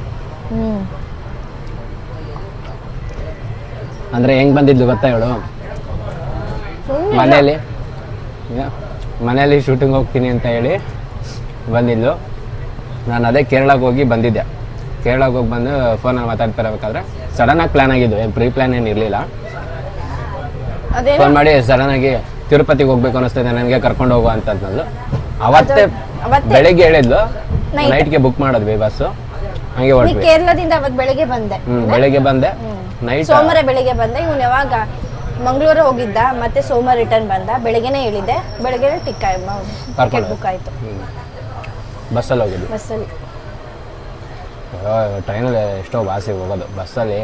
ಅಂದರೆ ಹೆಂಗೆ ಬಂದಿದ್ದು ಗೊತ್ತಾ ಹೇಳು, ಮನೆಯಲ್ಲಿ ಶೂಟಿಂಗ್ ಹೋಗ್ತೀನಿ ಅಂತ ಹೇಳಿ ಬಂದಿದ್ದು. ನಾನು ಅದೇ ಕೇರಳಕ್ಕೆ ಹೋಗಿ ಬಂದಿದ್ದೆ. ಕೇರಳಕ್ಕೆ ಹೋಗಿ ಬಂದು ಫೋನಲ್ಲಿ ಮಾತಾಡ್ತಿರಬೇಕಾದ್ರೆ ಸಡನ್ನಾಗಿ ಪ್ಲ್ಯಾನ್ ಆಗಿದ್ದು, ಏನು ಪ್ರೀ ಪ್ಲ್ಯಾನ್ ಏನು ಇರಲಿಲ್ಲ. ಫೋನ್ ಮಾಡಿ ಸಡನ್ನಾಗಿ ತಿರುಪತಿಗೆ ಹೋಗ್ಬೇಕು ಅನ್ನಿಸ್ತಿದೆ ನನಗೆ, ಕರ್ಕೊಂಡು ಹೋಗು ಅಂತಂದ್ಲು. ಅವತ್ತೇ ಬೆಳಗ್ಗೆ ಹೇಳಿದ್ಲು, ನೈಟ್ಗೆ ಬುಕ್ ಮಾಡಿದ್ವಿ ಬಸ್ಸು. ಹಂಗೆ ಹೊರಟ್ವಿ. ಕೇರಳದಿಂದ ಅವತ್ತು ಬೆಳಗ್ಗೆ ಬಂದೆ. ಬೆಳಗ್ಗೆ ಬಂದೆ, ನೈಟ್ ಸೋಮವಾರ ಬೆಳಗ್ಗೆ ಬಂದೆ. ಇವನು ಯಾವಾಗ ಮಂಗಳೂರು ಹೋಗಿದ್ದ, ಮತ್ತೆ ಸೋಮವಾರ ರಿಟರ್ನ್ ಬಂದ. ಬೆಳಗ್ಗೆನೇ ಹೇಳಿದ್ದೆ, ಬೆಳಗ್ಗೆನೇ ಟಿಕೆಟ್ ಬುಕ್ ಆಯಿತು. ಬಸ್ಸಲ್ಲಿ ಹೋಗಿದ್ವಿ. ಬಸ್ಸಲ್ಲಿ ಟ್ರೈನಲ್ಲಿ ಎಷ್ಟೋ ವಾಸಿಗೆ ಹೋಗೋದು, ಬಸ್ಸಲ್ಲಿ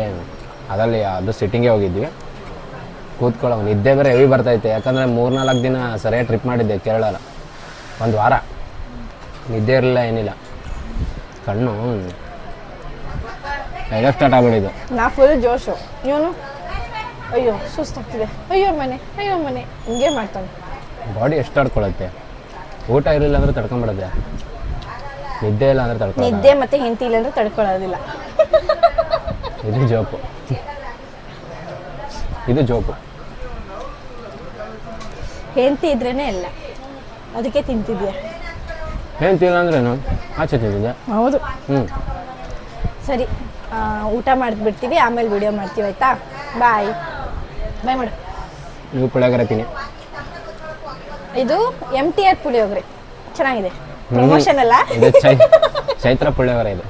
ಅದರಲ್ಲಿ ಅದು ಸಿಟ್ಟಿಂಗೇ ಹೋಗಿದ್ವಿ. ಕೂತ್ಕೊಳ್ಳೋ ನಿದ್ದೆ ಬೇರೆ ಹೆವಿ ಬರ್ತೈತೆ, ಯಾಕಂದರೆ 3-4 ದಿನ ಸರಿಯಾಗಿ ಟ್ರಿಪ್ ಮಾಡಿದ್ದೆ ಕೇರಳ. 1 ವಾರ ನಿದ್ದೆ ಇರಲಿಲ್ಲ, ಏನಿಲ್ಲ. ಕಣ್ಣು ಎಲ್ಲ ಸ್ಟಾರ್ಟ್ ಆಗ್ಬಿಟ್ಟಿದ್ದು. ನಾ ಫುಲ್ ಜೋಶು. ಇವನು ಅಯ್ಯೋ ಸುಸ್ತಾಗ್ತಿದೆ, ಅಯ್ಯೋ ಮನೆ ಹಿಂಗೆ ಮಾಡ್ತಾನೆ. ಬಾಡಿ ಎಷ್ಟು ತಡ್ಕೊಳತ್ತೆ. ಊಟ ಇರಲಿಲ್ಲ ಅಂದರೆ ತಡ್ಕೊಂಬಿಡತ್ತೆ, ನಿದ್ದೆ ಇಲ್ಲ ಅಂದರೆ ತಡ್ಕೊಳ್ಳ. ನಿದ್ದೆ ಮತ್ತೆ ಹೆಂಡತಿ ಇಲ್ಲ ಅಂದ್ರೆ ತಡ್ಕೊಳ್ಳೋದಿಲ್ಲ. ಇದು ಜೋಕು, ಇದು ಜೋಕು. ಹೆಂಡತಿ ಇದ್ರೇನೆ ಎಲ್ಲ, ಅದಕ್ಕೆ ತಿಂತಿದ್ಯಾ. ಹೆಂಡತಿ ಇಲ್ಲ ಅಂದ್ರೇನು ಆಚೆ ತಿಂತಿದ್ದೆ. ಹೌದು. ಹ್ಞೂ ಸರಿ, ಊಟ ಮಾಡಿಬಿಡ್ತೀವಿ, ಆಮೇಲೆ ವಿಡಿಯೋ ಮಾಡ್ತೀವಿ, ಆಯ್ತಾ? ಬಾಯ್ ಮಾಡು. ನೀವು ಪುಳಿಯೋಗರೆ ತಿನ್ನಿ. ಇದು MTR ಪುಳಿಯೋಗರೆ ಚೆನ್ನಾಗಿದೆ, ಪ್ರಮೋಷನ್ ಅಲ್ಲ. ಇದು ಚೈತ್ರ ಪುಳಿಯೋಗರೆ ಇದು.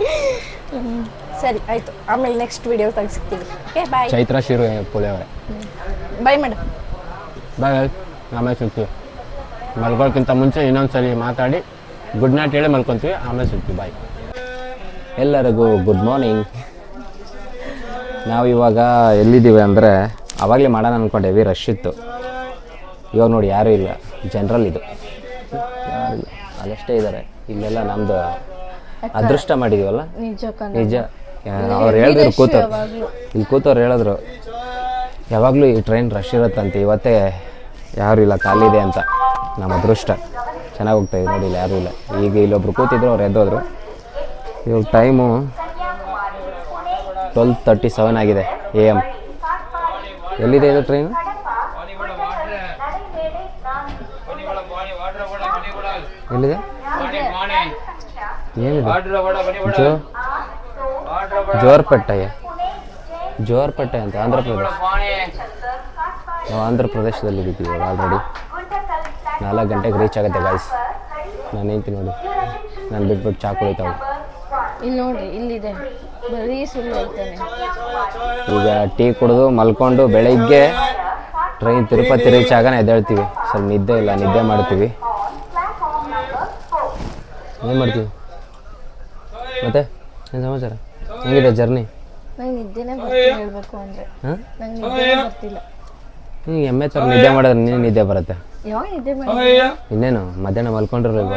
ಸರಿ ಆಯ್ತು, ಆಮೇಲೆ ನೆಕ್ಸ್ಟ್ ವಿಡಿಯೋ ತೆಗಿಸ್ತೀವಿ. Okay bye. Chaitra Shiru puliyogare. Bye ಮಾಡು. ಬಾಯ್. ಆಮೇಲೆ ಸಿಗ್ತೀವಿ. ಮಲ್ಕೊಳ್ಳೋಕ್ಕಿಂತ ಮುಂಚೆ ಇನ್ನೊಂದ್ಸರಿ ಮಾತಾಡಿ ಗುಡ್ ನೈಟ್ ಹೇಳಿ ಮಲ್ಕೊತೀವಿ, ಆಮೇಲೆ ಸಿಗ್ತೀವಿ. ಬಾಯ್. ಎಲ್ಲರಿಗೂ ಗುಡ್ ಮಾರ್ನಿಂಗ್. ನಾವು ಇವಾಗ ಎಲ್ಲಿದ್ದೀವಿ ಅಂದರೆ, ಆವಾಗಲೇ ಮಾಡೋಣ ಅಂದ್ಕೊಂಡೇವಿ, ರಶ್ ಇತ್ತು. ಇವಾಗ ನೋಡಿ ಯಾರೂ ಇಲ್ಲ, ಜನರಲ್ ಇದು ಯಾರಿಲ್ಲ, ಅಲ್ಲಷ್ಟೇ ಇದ್ದಾರೆ. ಇಲ್ಲೆಲ್ಲ ನಮ್ಮದು ಅದೃಷ್ಟ ಮಾಡಿದೀವಲ್ಲ, ನಿಜ. ಅವ್ರು ಹೇಳಿದ್ರು ಇಲ್ಲಿ ಕೂತವ್ರು ಹೇಳಿದ್ರು ಯಾವಾಗಲೂ ಈ ಟ್ರೈನ್ ರಶ್ ಇರುತ್ತಂತೆ, ಇವತ್ತೇ ಯಾರೂ ಇಲ್ಲ, ಖಾಲಿ ಇದೆ ಅಂತ. ನಮ್ಮ ಅದೃಷ್ಟ ಚೆನ್ನಾಗಿ ಹೋಗ್ತಾಯಿದೆ ನೋಡಿ, ಇಲ್ಲಿ ಯಾರೂ ಇಲ್ಲ. ಈಗ ಇಲ್ಲೊಬ್ರು ಕೂತಿದ್ರು, ಅವ್ರು ಎದ್ದೋದ್ರು. ಇವಾಗ ಟೈಮು 12:37 ಆಗಿದೆ AM. ಎಲ್ಲಿದೆ ಇದು ಟ್ರೈನು? ಎಲ್ಲಿದೆ? ಏನಿದೆ? ಜೋರ್ಪೇಟೆ ಅಂತ ಆಂಧ್ರ ಪ್ರದೇಶ. ನಾವು ಆಂಧ್ರ ಪ್ರದೇಶದಲ್ಲಿದ್ದೀವಿ ಆಲ್ರೆಡಿ. 4 ಗಂಟೆಗೆ ರೀಚ್ ಆಗುತ್ತೆ ಗಾಯ್ಸ್. ನಾನು ಹೇಳ್ತೀನಿ ನೋಡಿ, ನಾನು ಬಿಟ್ಬಿಟ್ಟು ಚಾ ಕುಡಿತಾವೆ. ಇಲ್ಲಿ ನೋಡ್ರಿ, ಇಲ್ಲಿದೆ, ಬರೀ ಸುಳ್ಳು ಹೇಳ್ತಾನೆ. ಈಗ ಟೀ ಕುಡಿದು ಮಲ್ಕೊಂಡು ಬೆಳಗ್ಗೆ ಟ್ರೈನ್ ತಿರುಪತಿ ರೀಚ್ ಆಗೋಣ ಎದ್ದೇಳ್ತೀವಿ. ಸ್ವಲ್ಪ ನಿದ್ದೆ ಇಲ್ಲ, ನಿದ್ದೆ ಮಾಡ್ತೀವಿ. ಏನು ಮಾಡ್ತೀವಿ ಮತ್ತೆ? ಏನು ಸಮಾಚಾರ? ಹೆಂಗಿದೆ ಜರ್ನಿ? ನಂಗೆ ನಿದ್ದೆನೇ ಬರ್ತಿಲ್ಲ, ಹೇಳ್ಬೇಕು ಅಂದರೆ. ನಂಗೆ ನಿದ್ದೆ ಬರ್ತಿಲ್ಲ. ಹಿಂಗೆ ಎಮ್ಮೆ ಥರ ನಿದ್ದೆ ಮಾಡಿದ್ರೆ ನೀನು ನಿದ್ದೆ ಬರುತ್ತೆ. ಯಾವಾಗ ನಿದ್ದೆ ಮಾಡಿ? ಇನ್ನೇನು ಮಧ್ಯಾಹ್ನ ಮಲ್ಕೊಂಡಿರಲ್ವ?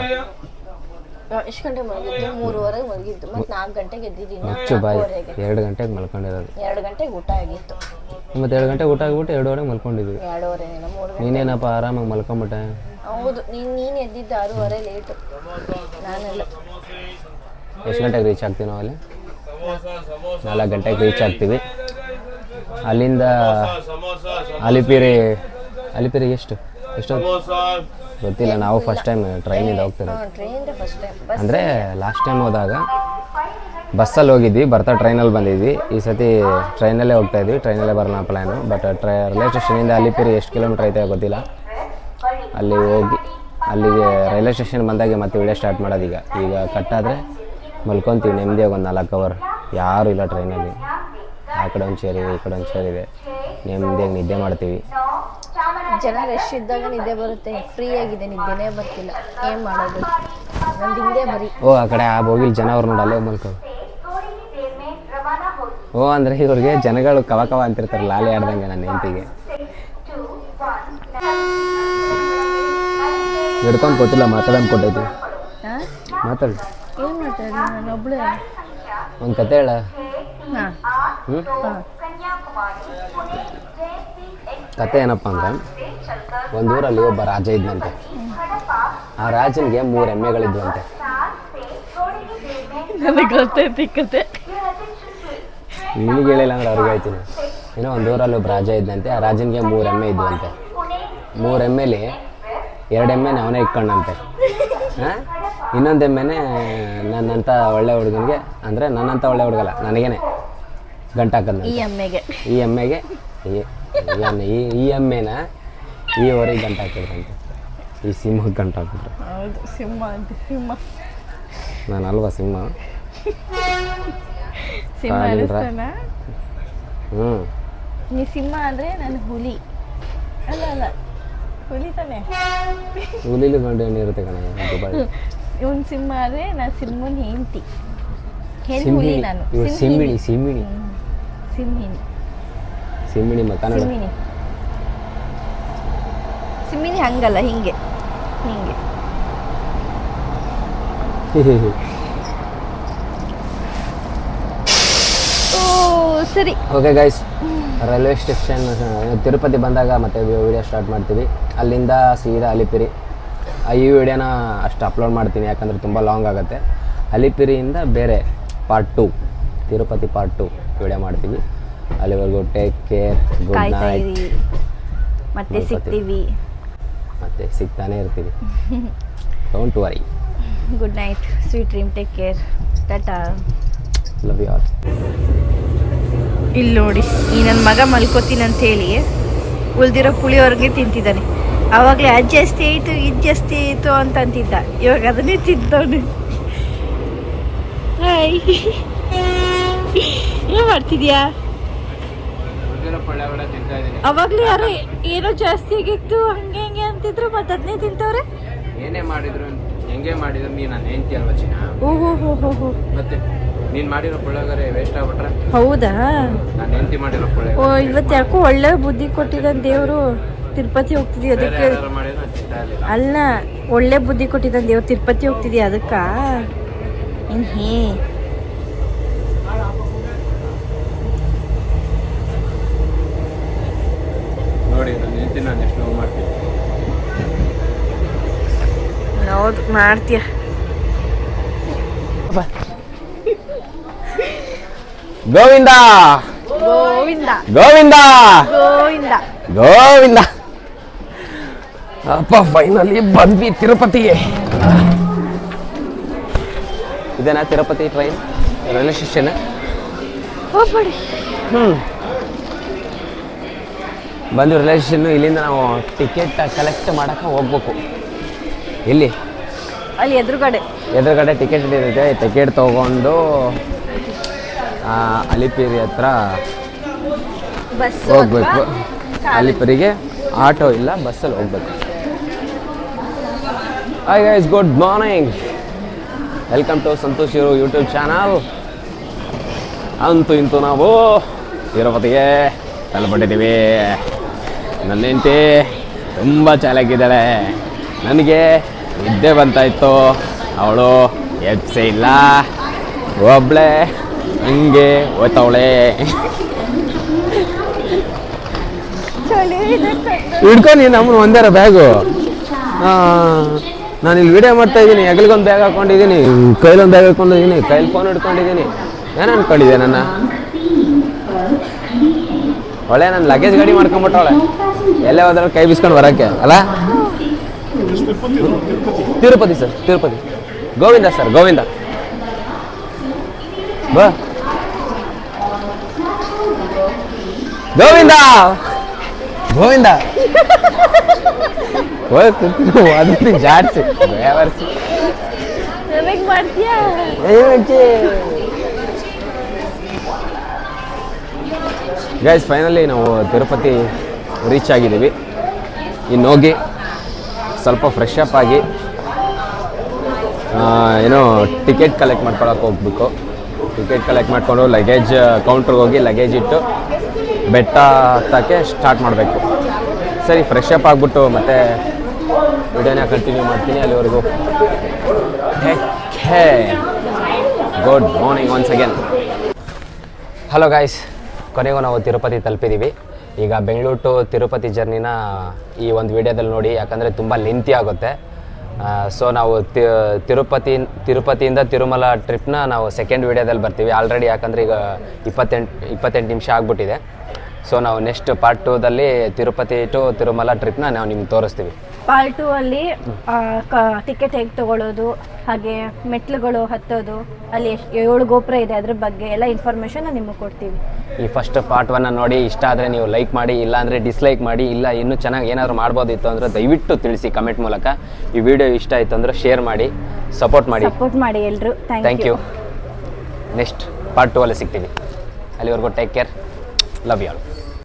ಎಷ್ಟು ಗಂಟೆ ಮಲಗಿದ್ದು? 3:30 ಮಲಗಿದ್ದು, ಮತ್ತು 4 ಗಂಟೆಗೆ ಎದ್ದಿದ್ದೀನಿ. ಹೆಚ್ಚು ಬಾಯಿ 2 ಗಂಟೆಗೆ ಮಲ್ಕೊಂಡಿರೋದು. 2 ಗಂಟೆಗೆ ಊಟ ಆಗಿತ್ತು. ಮತ್ತು 2 ಗಂಟೆಗೆ ಊಟ ಆಗಿಬಿಟ್ಟು 2:30 ಮಲ್ಕೊಂಡಿದ್ವಿ. 2:30 3 ಗಂಟೆ. ನೀನೇನಪ್ಪ ಆರಾಮಾಗಿ ಮಲ್ಕೊಂಬಿಟ್ಟೆ. ಹೌದು, ನೀನು ಎದ್ದಿದ್ದು 6:30 ಲೇಟು, ನಾನೆಲ್ಲ. ಎಷ್ಟು ಗಂಟೆಗೆ ರೀಚ್ ಆಗ್ತೀವಿ ನಾವು ಅಲ್ಲಿ? 4 ಗಂಟೆಗೆ ರೀಚ್ ಆಗ್ತೀವಿ. ಅಲ್ಲಿಂದ ಅಲಿಪಿರಿ ಎಷ್ಟು ಗೊತ್ತಿಲ್ಲ, ನಾವು ಫಸ್ಟ್ ಟೈಮ್ ಟ್ರೈನಿಂದ ಹೋಗ್ತಿರೋದು. ಅಂದರೆ ಲಾಸ್ಟ್ ಟೈಮ್ ಹೋದಾಗ ಬಸ್ಸಲ್ಲಿ ಹೋಗಿದ್ವಿ, ಬರ್ತಾ ಟ್ರೈನಲ್ಲಿ ಬಂದಿದ್ವಿ. ಈ ಸತಿ ಟ್ರೈನಲ್ಲೇ ಹೋಗ್ತಾಯಿದ್ವಿ, ಟ್ರೈನಲ್ಲೇ ಬರೋಣ ಪ್ಲ್ಯಾನು. ಬಟ್ ರೈಲ್ವೆ ಸ್ಟೇಷನಿಂದ ಅಲಿಪಿರಿ ಎಷ್ಟು ಕಿಲೋಮೀಟ್ರ್ ಐತೆ ಗೊತ್ತಿಲ್ಲ. ಅಲ್ಲಿ ಹೋಗಿ ಅಲ್ಲಿಗೆ ರೈಲ್ವೆ ಸ್ಟೇಷನ್ ಬಂದಾಗೆ ಮತ್ತೆ ವಿಡಿಯೋ ಸ್ಟಾರ್ಟ್ ಮಾಡೋದು. ಈಗ ಕಟ್ಟಾದರೆ ಮಲ್ಕೊತೀವಿ ನೆಮ್ಮದಿಯಾಗಿ ಒಂದು 4 ಅವರ್. ಯಾರೂ ಇಲ್ಲ ಟ್ರೈನಲ್ಲಿ. ಆ ಕಡೆ ಒಂದು ಚೇರ್ ಇದೆ, ಈ ಕಡೆ ಒಂದು ಚೇರ್ ಇದೆ, ನೆಮ್ಮದಿಯಾಗಿ ನಿದ್ದೆ ಮಾಡ್ತೀವಿ. ಜನ ರಶ್ ಇದ್ದಾಗ ನಿದ್ದೆ ಬರುತ್ತೆ, ಫ್ರೀ ಆಗಿದೆ, ನಿದ್ದೆನೇ ಬರ್ತಿಲ್ಲ. ಏನು ಮಾಡೋದು? ನಂದು ಹಿಂದೆ ಬರೀ ಆ ಕಡೆ ಆ ಬೋಗಿಲ್ ಜನ ಅವ್ರು ನೋಡಿ, ಅಲ್ಲೇ ಮಲ್ಕೋ. ಅಂದರೆ ಇವ್ರಿಗೆ ಜನಗಳು ಕವ ಅಂತಿರ್ತಾರೆ, ಲಾಲಿ ಆಡ್ದಂಗೆ ನನ್ನ ಹೆಂಡತಿಗೆ. ಹಿಡ್ಕೊಂಡು ಗೊತ್ತಿಲ್ಲ, ಮಾತಾಡೋದು ಕೊಟ್ಟೈತಿ. ಮಾತಾಡಿ. ಏನು ಮಾಡ್ತಾ ಇದ್ದೀನಿ ನಾನು ಒಬ್ಬಳೇ? ಒಂದು ಕತೆ ಹೇಳ. ಕತೆ ಏನಪ್ಪ ಅಂದ್ರೆ, ಒಂದು ಊರಲ್ಲಿ ಒಬ್ಬ ರಾಜ ಇದ್ದಂತೆ. ಆ ರಾಜನಿಗೆ 3 ಎಮ್ಮೆಗಳಿದ್ವಂತೆ. ನನಗೆ ಗೊತ್ತೈತಿ ಕತೆ. ನಿನಗೆ ಹೇಳಿಲ್ಲ ಅಂದ್ರೆ ಅವ್ರಿಗೆ ಹೇಳ್ತೀನಿ. ಏನೋ ಒಂದು ಊರಲ್ಲಿ ಒಬ್ಬ ರಾಜ ಇದ್ದಂತೆ. ಆ ರಾಜನಿಗೆ 3 ಎಮ್ಮೆ ಇದ್ವಂತೆ. 3 ಎಮ್ಮೆಲಿ 2 ಎಮ್ಮೆನ ಅವನೇ ಇಟ್ಕೊಂಡಂತೆ. ಇನ್ನೊಂದು ಎಮ್ಮೆನೇ ನನ್ನಂಥ ಒಳ್ಳೆ ಹುಡುಗನಿಗೆ, ಅಂದರೆ ನನ್ನಂಥ ಒಳ್ಳೆ ಹುಡುಗಲ್ಲ, ನನಗೇನೆ ಗಂಟಾಕಂದ. ಈ ಎಮ್ಮೆಗೆ ಈ ಎಮ್ಮೆನ ಈ ಊರಿಗೆ ಗಂಟಾಕಿದ್ರಂತೆ. ಈ ಸಿಂಹಕ್ಕೆ ಗಂಟಾಕಿದ್ರು. ಹೌದು, ಸಿಂಹ ಅಂತ. ನಾನು ಅಲ್ವಾ ಸಿಂಹ? ನೀ ಸಿಂಹ ಅಂದರೆ ನಾನು ಹುಲಿ. ಅಲ್ಲ ಹುಲಿ ತಾನೆ. ಹುಲಿಲಿ ಗಂಡು ಹೆಣ್ಣು ಇರುತ್ತೆ ಕಣ. ಇವನ್ ಸಿಂಹ ಆದರೆ ನಾನು ಸಿಂಹನ ಹೆಂಡತಿ. ಹುಲಿ ನಾನು. ಸಿಂಹಿಣಿ ಮಕ್ಕ ನೋಡು. ಸಿಂಹಿಣಿ ಹಂಗಲ್ಲ, ಹಿಂಗೆ. ಸರಿ, okay guys, railway station Tirupati ಬಂದಾಗ ಮತ್ತೆ ವಿಡಿಯೋ ಸ್ಟಾರ್ಟ್ ಮಾಡ್ತೀವಿ. ಅಲ್ಲಿಂದ ಸೀದಾ ಅಲಿಪಿರಿ. ಈ ವಿಡಿಯೋನ ಅಷ್ಟು ಅಪ್ಲೋಡ್ ಮಾಡ್ತೀನಿ, ಯಾಕಂದರೆ ತುಂಬ ಲಾಂಗ್ ಆಗುತ್ತೆ. ಅಲಿಪಿರಿಯಿಂದ ಬೇರೆ ಪಾರ್ಟ್ 2, ತಿರುಪತಿ ಪಾರ್ಟ್ 2 ವಿಡಿಯೋ ಮಾಡ್ತೀವಿ. ಅಲ್ಲಿವರೆಗೂ ಟೇಕ್ ಕೇರ್, ಗುಡ್ ನೈಟ್. ಮತ್ತೆ ಸಿಗ್ತೀವಿ, ಮತ್ತೆ ಸಿಗ್ತಾನೆ ಇರ್ತೀವಿ. Don't worry. Good night, sweet dream, take care, tata, love you all. ಇಲ್ಲಿ ನೋಡಿ, ಈ ನನ್ನ ಮಗ ಮಲ್ಕೋತೀನಿ ಅಂತ ಹೇಳಿ ಉಳ್ದಿರೋ ಪುಳಿಯೋರ್ಗೆ ತಿಂತಿದ್ದಾನೆ. ಆವಾಗಲೇ ಅದು ಜಾಸ್ತಿ ಆಯಿತು, ಇದು ಜಾಸ್ತಿ ಆಯಿತು ಅಂತ ಅಂತಿದ್ದ. ಇವಾಗ ಅದನ್ನೇ ತಿಂತವನು. ಹಾಯ್, ಏನು ಮಾಡ್ತಿದ್ಯಾ? ಅವಾಗಲೇ ಯಾರೋ ಏನೋ ಜಾಸ್ತಿ ಆಗಿತ್ತು ಹಂಗೆ ಹಿಂಗೆ ಅಂತಿದ್ರು, ಮತ್ತೆ ಅದನ್ನೇ ತಿಂತವ್ರೆ. ಏನೇ ಮಾಡಿದ್ರು ಹೆಂಗೆ ಮಾಡಿದ್ರು ನೀನು ನನ್ನ ಹೆಂಡತಿ ಅಲ್ವಾ ಚಿನ್ನ? ಓಹೋ, ಮತ್ತೆ ನೀನು ಮಾಡಿರೋ ಪುಳಿಯೋಗರೆ ವೇಸ್ಟ್ ಆಗ್ಬಿಟ್ರೆ? ಹೌದಾ? ನಾನು ಹೆಂಡತಿ ಮಾಡಿರೋ ಪುಳಿಯೋಗರೆ. ಓ, ಇವತ್ತು ಯಾಕೋ ಒಳ್ಳೆ ಬುದ್ಧಿ ಕೊಟ್ಟಿದ್ದಾನೆ ದೇವರು. ತಿರುಪತಿ ಹೋಗ್ತಿದ್ಯಾ ಅದಕ್ಕೆ? ಅಲ್ಲ, ಒಳ್ಳೆ ಬುದ್ಧಿ ಕೊಟ್ಟಿದ್ದಾನೆ ದೇವ್ರು. ತಿರುಪತಿ ಹೋಗ್ತಿದ್ಯಾ ಅದಕ್ಕ? ಹೇ ನೋಡಿ, ನನ್ನ ಹೆಂಡತಿ ನಾನು ಎಷ್ಟು ನೋವು ಮಾಡ್ತೀನಿ. ಹೌದು, ಮಾಡ್ತೀಯ. ಗೋವಿಂದ ಗೋವಿಂದ ಗೋವಿಂದ ಗೋವಿಂದ ಗೋವಿಂದ. ಅಪ್ಪ, ಫೈನಲಿ ಬಂದ್ವಿ ತಿರುಪತಿಗೆ. ಇದೇನಾ ತಿರುಪತಿ ಟ್ರೈನ್ ರೈಲ್ವೆ ಸ್ಟೇಷನ್? ಬಂದು ರೈಲ್ವೆ ಸ್ಟೇಷನ್. ಇಲ್ಲಿಂದ ನಾವು ಟಿಕೆಟ್ ಕಲೆಕ್ಟ್ ಮಾಡಕ್ಕೆ ಹೋಗ್ಬೇಕು. ಇಲ್ಲಿ ಅಲ್ಲಿ ಎದುರುಗಡೆ ಟಿಕೆಟ್ ಇರುತ್ತೆ. ಟಿಕೆಟ್ ತೊಗೊಂಡು ಅಲಿಪಿರಿ ಹತ್ರ ಹೋಗ್ಬೇಕು. ಅಲಿಪಿರಿಗೆ ಆಟೋ ಇಲ್ಲ, ಬಸ್ಸಲ್ಲಿ ಹೋಗ್ಬೇಕು. Hi guys, good morning, welcome to Santosh YouTube channel. ಅಂತೂ ಇಂತೂ ನಾವು ತಿರುಪತಿಗೆ ತಲುಪಿಟ್ಟಿದ್ದೀವಿ. ನನ್ನ ಹೆಂಡತಿ ತುಂಬ ಚಾಲಾಗಿದ್ದಾಳೆ. ನನಗೆ ನಿದ್ದೆ ಬಂತಾಯಿತ್ತು, ಅವಳು ಎಬ್ಸೇ ಇಲ್ಲ, ಒಬ್ಳೆ ಹಂಗೆ ಹೋಯ್ತವಳೆ. ಹಿಡ್ಕೊಂಡು ನಮ್ಮನ್ನು ಒಂದೇರ ಬ್ಯಾಗು. ನಾನು ಇಲ್ಲಿ ವಿಡಿಯೋ ಮಾಡ್ತಾ ಇದ್ದೀನಿ, ಹೆಗಲಿಗೊಂದು ಬ್ಯಾಗ್ ಹಾಕೊಂಡಿದ್ದೀನಿ, ಕೈಲೊಂದು ಬ್ಯಾಗ್ ಹಾಕೊಂಡಿದ್ದೀನಿ, ಕೈಲಿ ಫೋನ್ ಹಿಡ್ಕೊಂಡಿದ್ದೀನಿ. ಏನು ಅನ್ಕೊಂಡಿದ್ದೆ ನನ್ನ? ಒಳ್ಳೆ ನನ್ನ ಲಗೇಜ್ ಗಾಡಿ ಮಾಡ್ಕೊಂಬಿಟ್ಟವಳೆ. ಎಲ್ಲೇ ಹೋದ್ರೆ ಕೈ ಬಿಸ್ಕೊಂಡು ಬರೋಕ್ಕೆ ಅಲ್ಲ? ತಿರುಪತಿ ಸರ್, ತಿರುಪತಿ. ಗೋವಿಂದ ಸರ್, ಗೋವಿಂದ. ಬಾ ಗೋವಿಂದ ಗೋವಿಂದ. ಹೋಗ್ತೀನಿ ಜಾಡ್ಸಿ ಬೇವರ್ಸಿ. ಗೈಸ್, ಫೈನಲಿ ನಾವು ತಿರುಪತಿ ರೀಚ್ ಆಗಿದ್ದೀವಿ. ಇನ್ನು ಹೋಗಿ ಸ್ವಲ್ಪ ಫ್ರೆಶ್ ಅಪ್ ಆಗಿ ಏನೋ ಟಿಕೆಟ್ ಕಲೆಕ್ಟ್ ಮಾಡ್ಕೊಳಕ್ಕೆ ಹೋಗ್ಬೇಕು. ಟಿಕೆಟ್ ಕಲೆಕ್ಟ್ ಮಾಡಿಕೊಂಡು ಲಗೇಜ್ ಕೌಂಟ್ರಿಗೆ ಹೋಗಿ ಲಗೇಜ್ ಇಟ್ಟು ಬೆಟ್ಟ ಹತ್ತಕ್ಕೆ ಸ್ಟಾರ್ಟ್ ಮಾಡಬೇಕು. ಸರಿ, ಫ್ರೆಶ್ ಅಪ್ ಆಗಿಬಿಟ್ಟು ಮತ್ತೆ ವಿಡಿಯೋನ ಕಂಟಿನ್ಯೂ ಮಾಡ್ತೀನಿ. ಅಲ್ಲಿವರೆಗೂ good morning once again. Hello guys, ಕೊನೆಗೂ ನಾವು ತಿರುಪತಿ ತಲುಪಿದ್ದೀವಿ. ಈಗ ಬೆಂಗಳೂರು ಟು ತಿರುಪತಿ ಜರ್ನಿನ ಈ ಒಂದು ವಿಡಿಯೋದಲ್ಲಿ ನೋಡಿ, ಯಾಕಂದರೆ ತುಂಬ ಲೆಂತಿ ಆಗುತ್ತೆ. ಸೊ ನಾವು ತಿರುಪತಿಯಿಂದ ತಿರುಮಲ ಟ್ರಿಪ್ನ ನಾವು ಸೆಕೆಂಡ್ ವಿಡಿಯೋದಲ್ಲಿ ಬರ್ತೀವಿ ಆಲ್ರೆಡಿ. ಯಾಕಂದರೆ ಈಗ 28 ನಿಮಿಷ ಆಗಿಬಿಟ್ಟಿದೆ. ಸೊ ನಾವು ನೆಕ್ಸ್ಟ್ ಪಾರ್ಟ್ 2ದಲ್ಲಿ ತಿರುಪತಿ ಟು ತಿರುಮಲ ಟ್ರಿಪ್ನ ನಾವು ನಿಮ್ಗೆ ತೋರಿಸ್ತೀವಿ. ಪಾರ್ಟ್ 2 ಅಲ್ಲಿ ಟಿಕೆಟ್ ಹೇಗೆ ತಗೊಳ್ಳೋದು, ಹಾಗೆ ಮೆಟ್ಲುಗಳು ಹತ್ತೋದು, ಅಲ್ಲಿ 7 ಗೋಪುರ ಇದೆ, ಅದ್ರ ಬಗ್ಗೆ ಎಲ್ಲ ಇನ್ಫಾರ್ಮೇಷನ್ ನಿಮಗೆ ಕೊಡ್ತೀವಿ. ಈ ಫಸ್ಟ್ ಪಾರ್ಟ್ 1 ನೋಡಿ, ಇಷ್ಟ ಆದರೆ ನೀವು ಲೈಕ್ ಮಾಡಿ, ಇಲ್ಲ ಅಂದರೆ ಡಿಸ್ಲೈಕ್ ಮಾಡಿ, ಇಲ್ಲ ಇನ್ನೂ ಚೆನ್ನಾಗಿ ಏನಾದರೂ ಮಾಡ್ಬೋದಿತ್ತು ಅಂದರೆ ದಯವಿಟ್ಟು ತಿಳಿಸಿ ಕಮೆಂಟ್ ಮೂಲಕ. ಈ ವಿಡಿಯೋ ಇಷ್ಟ ಆಯಿತು ಅಂದರೆ ಶೇರ್ ಮಾಡಿ, ಸಪೋರ್ಟ್ ಮಾಡಿ ಎಲ್ಲರೂ. Thank you. ನೆಕ್ಸ್ಟ್ ಪಾರ್ಟ್ 2 ಅಲ್ಲಿ ಸಿಗ್ತೀವಿ. ಅಲ್ಲಿವರೆಗೂ take care, love you all.